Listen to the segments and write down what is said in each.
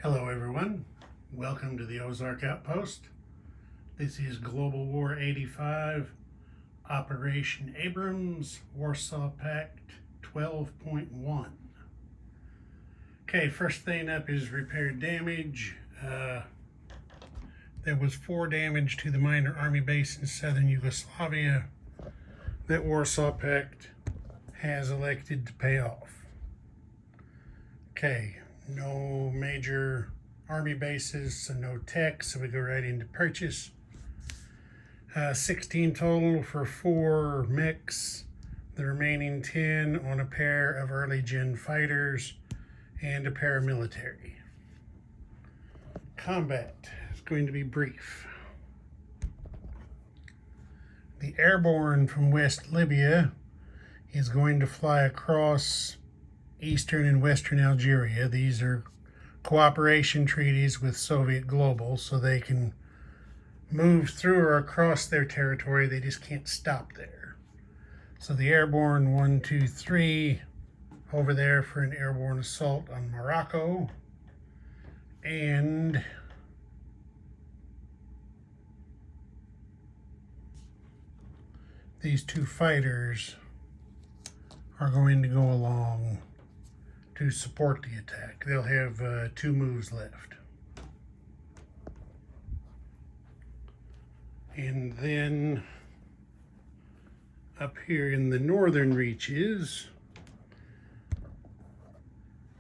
Hello everyone, welcome to the Ozark Outpost. This is Global War 85, Operation Abrams, Warsaw Pact 12.1. Okay, first thing up is repair damage. There was 4 damage to the minor army base in southern Yugoslavia that Warsaw Pact has elected to pay off. Okay, no major army bases, so no tech, so we go right into purchase. 16 total for 4 mechs, the remaining 10 on a pair of early gen fighters and a paramilitary. Combat is going to be brief. The airborne from West Libya is going to fly across eastern and western Algeria. These are cooperation treaties with Soviet Global, so they can move through or across their territory. They just can't stop there. So the airborne 1, 2, 3 over there for an airborne assault on Morocco. And these 2 fighters are going to go along to support the attack. They'll have 2 moves left. And then up here in the northern reaches,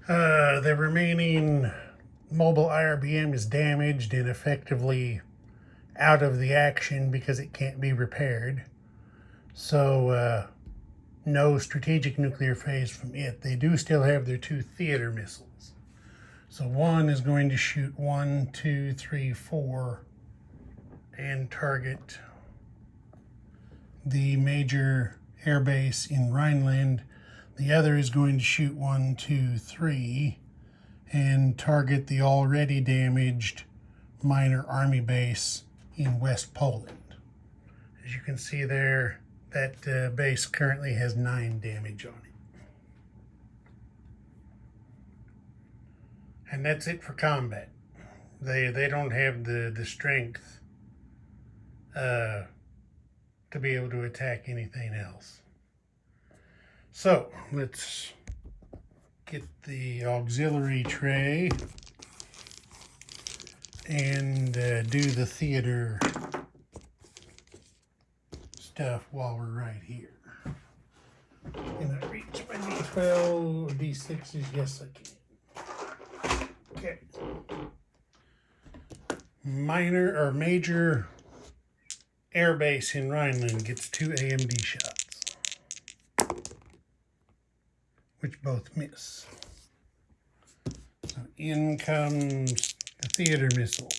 the remaining mobile IRBM is damaged and effectively out of the action because it can't be repaired. So no strategic nuclear phase from it. They do still have their 2 theater missiles. So one is going to shoot 1, 2, 3, 4 and target the major air base in Rhineland. The other is going to shoot 1, 2, 3 and target the already damaged minor army base in West Poland. As you can see there, that base currently has 9 damage on it. And that's it for combat. They don't have the strength to be able to attack anything else. So let's get the auxiliary tray and do the theater stuff while we're right here. Can I reach my D12 or D6s? Yes, I can. Okay. Minor or major air base in Rhineland gets 2 AMD shots, which both miss. So in comes the theater missile,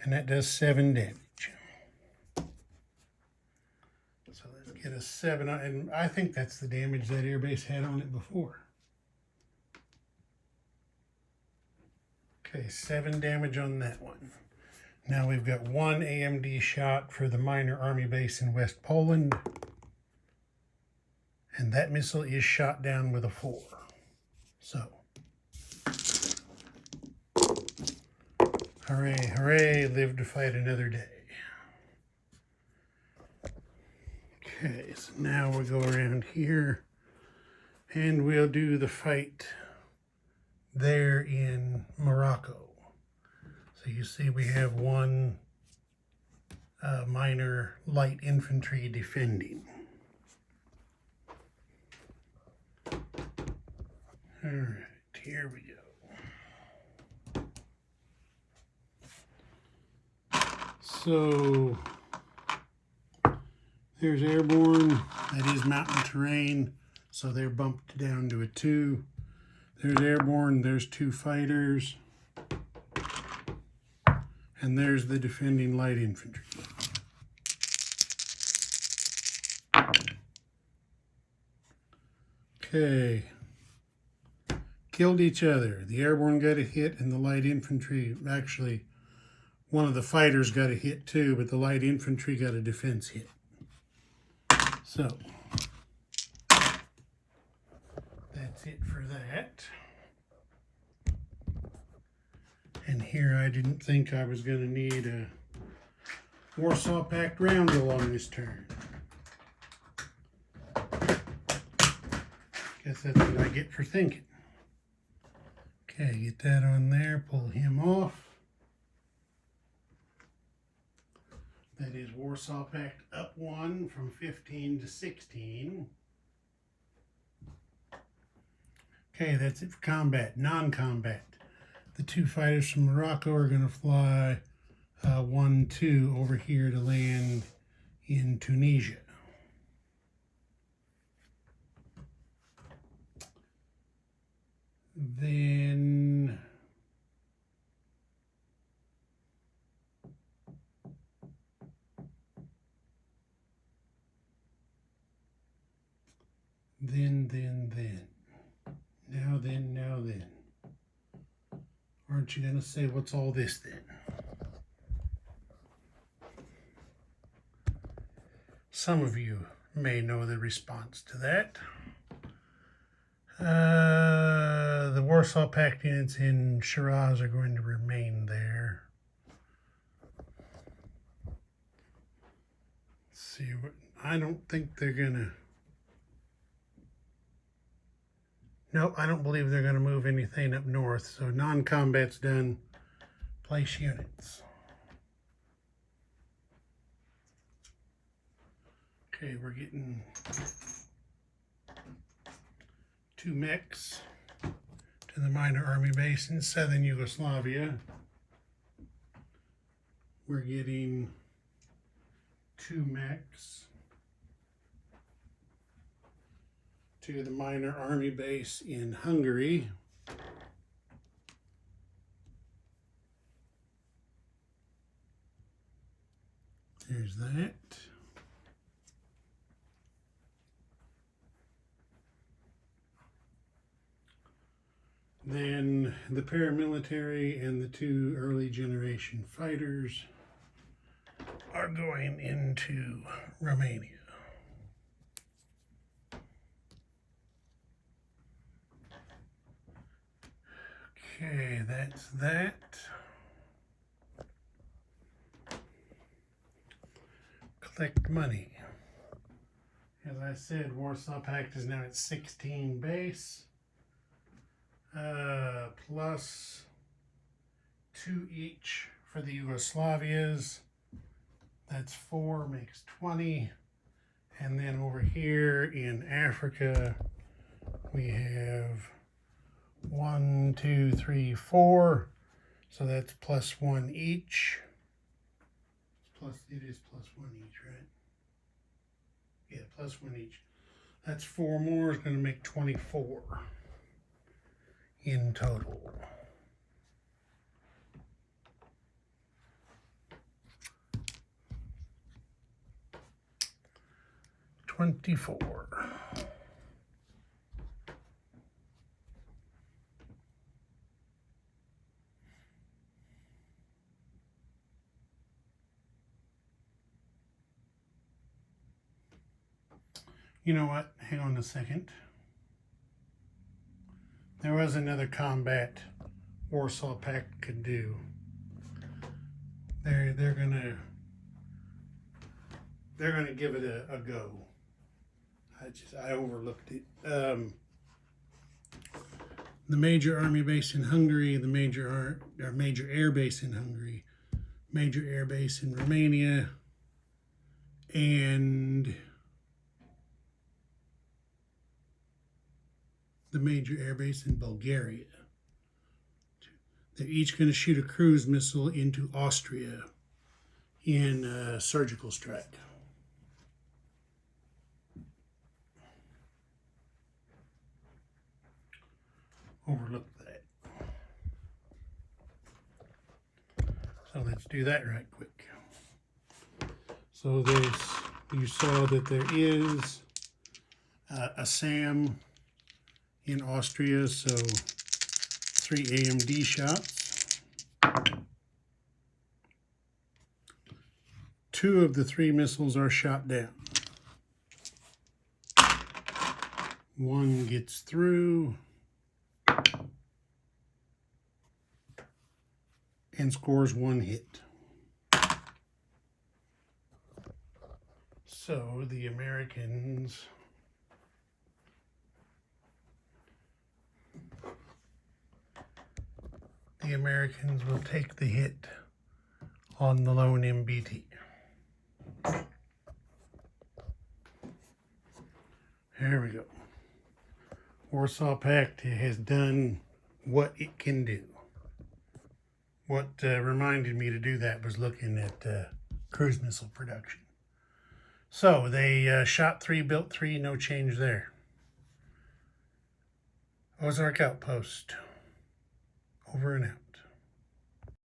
and that does 7 damage. Get a 7, and I think that's the damage that airbase had on it before. Okay, 7 damage on that one. Now we've got 1 AMD shot for the minor army base in West Poland, and that missile is shot down with a 4. So, hooray, hooray, live to fight another day. Okay, so now we'll go around here and we'll do the fight there in Morocco. So you see we have 1 minor light infantry defending. All right, here we go. So there's airborne, that is mountain terrain, so they're bumped down to a 2. There's airborne, there's 2 fighters, and there's the defending light infantry. Okay, killed each other. The airborne got a hit and the light infantry, actually one of the fighters got a hit too, but the light infantry got a defense hit. So that's it for that. here I didn't think I was going to need a Warsaw Pact roundel on this turn. Guess that's what I get for thinking. Okay, get that on there, pull him off. That is Warsaw Pact up 1 from 15 to 16. Okay, that's it for combat. Non-combat. The 2 fighters from Morocco are going to fly 1-2 over here to land in Tunisia. Then Now then. Aren't you going to say, what's all this then? Some of you may know the response to that. The Warsaw Pact units in Shiraz are going to remain there. Let's see, I don't think they're going to... No, I don't believe they're going to move anything up north. So non-combat's done. Place units. Okay, we're getting 2 mechs to the minor army base in southern Yugoslavia. We're getting 2 mechs to the minor army base in Hungary. There's that. Then the paramilitary and the 2 early generation fighters are going into Romania. Okay, that's that. Collect money. As I said, Warsaw Pact is now at 16 base. Plus 2 each for the Yugoslavias. That's 4, makes 20. And then over here in Africa, we have 1, 2, 3, 4. So that's plus 1 each. It is plus 1 each, right? Yeah, plus 1 each. That's 4 more. It's going to make 24 in total. You know what? Hang on a second. There was another combat Warsaw Pact could do. They're gonna give it a go. I overlooked it. The major army base in Hungary, the major air base in Hungary, major air base in Romania, and the major air base in Bulgaria. They're each going to shoot a cruise missile into Austria in a surgical strike. Overlooked that. So let's do that right quick. So you saw that there is a SAM in Austria, so 3 AMD shots. 2 of the 3 missiles are shot down. 1 gets through. and scores 1 hit. So the Americans will take the hit on the lone MBT. There we go. Warsaw Pact has done what it can do. What reminded me to do that was looking at cruise missile production. So they shot 3, built 3, no change there. Ozark Outpost. Over and out.